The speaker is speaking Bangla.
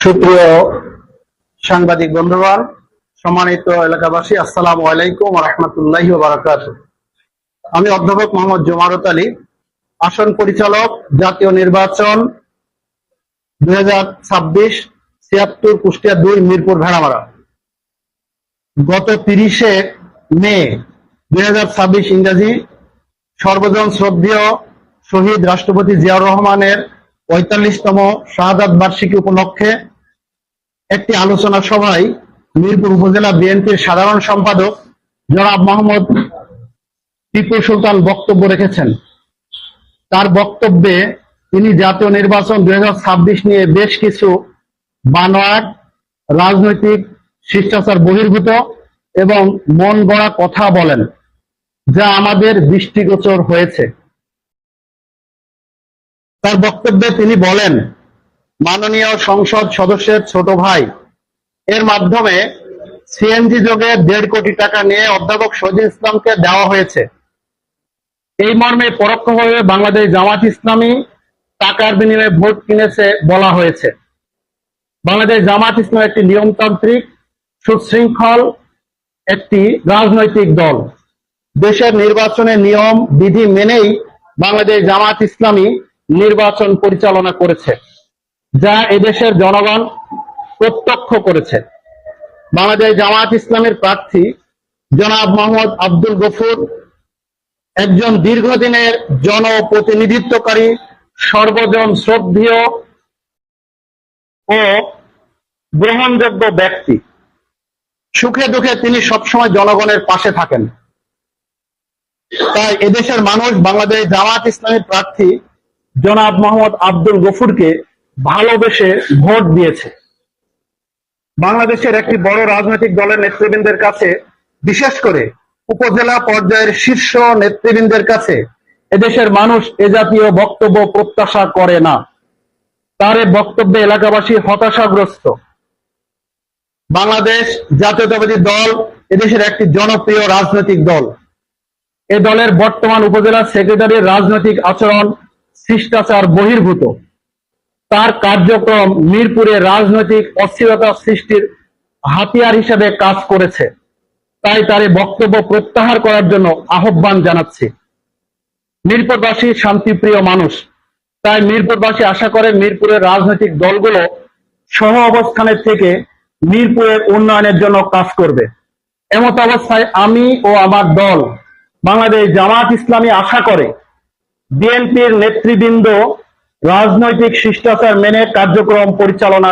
সুপ্রিয় সাংবাদিক বন্ধুগণ, সম্মানিত এলাকাবাসী, আসসালামু আলাইকুম ওয়া রাহমাতুল্লাহি ওয়া বারাকাতুহু। আমি অধ্যাপক মোহাম্মদ জুমারত আলী, আসন পরিচালক, জাতীয় নির্বাচন 2026 76 কুষ্টিয়া 2 মিরপুর ভেড়ামারা। গত 30 মে 2026 ইংরেজি সর্বজন শ্রদ্ধেয় শহীদ রাষ্ট্রপতি জিয়াউর রহমানের 45তম শাহাদাত বার্ষিকী উপলক্ষে একটি আলোচনা সভায় মিরপুর উপজেলা বিএনপির সাধারণ সম্পাদক জনাব মোহাম্মদ টিপু সুলতান বক্তব্য রেখেছেন। তার বক্তব্যে তিনি জাতীয় নির্বাচন 2026 নিয়ে বেশ কিছু বানোয়াট, রাজনৈতিক, শিষ্টাচার বহির্ভূত এবং মন গড়া কথা বলেন, যা আমাদের দৃষ্টিগোচর হয়েছে। তার বক্তব্যে তিনি বলেন, মাননীয় সংসদ সদস্যের ছোট ভাই এর মাধ্যমে সিএনজি যোগে 1.5 কোটি টাকা নিয়ে অধ্যাপক শহীদুল ইসলামকে দেওয়া হয়েছে। এই মর্মে পরোক্ষভাবে বাংলাদেশ জামাত ইসলামী টাকার বিনিময়ে ভোট কিনেছে বলা হয়েছে। বাংলাদেশ জামাত ইসলাম একটি নিয়মতান্ত্রিক, সুশৃঙ্খল একটি রাজনৈতিক দল। দেশের নির্বাচনের নিয়ম বিধি মেনেই বাংলাদেশ জামাত ইসলামী নির্বাচন পরিচালনা করেছে, যা এদেশের জনগণ প্রত্যক্ষ করেছে। বাংলাদেশ জামাত ইসলামের প্রার্থী জনাব মোহাম্মদ আব্দুল গফুর একজন দীর্ঘদিনের জনপ্রতিনিধিত্বকারী, সর্বজন শ্রদ্ধেয় ও গ্রহণযোগ্য ব্যক্তি। সুখে দুঃখে তিনি সবসময় জনগণের পাশে থাকেন। তাই এদেশের মানুষ বাংলাদেশ জামাত ইসলামের প্রার্থী জনাব মোহাম্মদ আব্দুল গফুরকে ভালোবেসে ভোট দিয়েছে। বাংলাদেশের একটি বড় রাজনৈতিক দলের নেতৃবৃন্দের কাছে, বিশেষ করে উপজেলা পর্যায়ের শীর্ষ নেতৃবৃন্দের কাছে এদেশের মানুষ এ জাতীয় বক্তব্য প্রত্যাশা করে না। তার এ বক্তব্যে এলাকাবাসী হতাশাগ্রস্ত। বাংলাদেশ জাতীয়তাবাদী দল এদেশের একটি জনপ্রিয় রাজনৈতিক দল। এ দলের বর্তমান উপজেলা সেক্রেটারির রাজনৈতিক আচরণ শিষ্টাচার বহির্ভূত। তার কার্যক্রম মিরপুরে রাজনৈতিক অস্থিরতা সৃষ্টির হাতিয়ার হিসেবে কাজ করেছে। তাই তার এই বক্তব্য প্রত্যাহার করার জন্য আহ্বান জানাচ্ছি। মিরপুরবাসী শান্তিপ্রিয় মানুষ, তাই মিরপুরবাসী আশা করে মিরপুরের রাজনৈতিক দলগুলো সহ অবস্থানের থেকে মিরপুরের উন্নয়নের জন্য কাজ করবে। এমত অবস্থায় আমি ও আমার দল বাংলাদেশ জামাত ইসলামী আশা করে বিএনপির নেতৃবৃন্দ রাজনৈতিক শিষ্টাচার মেনে কার্যক্রম পরিচালনা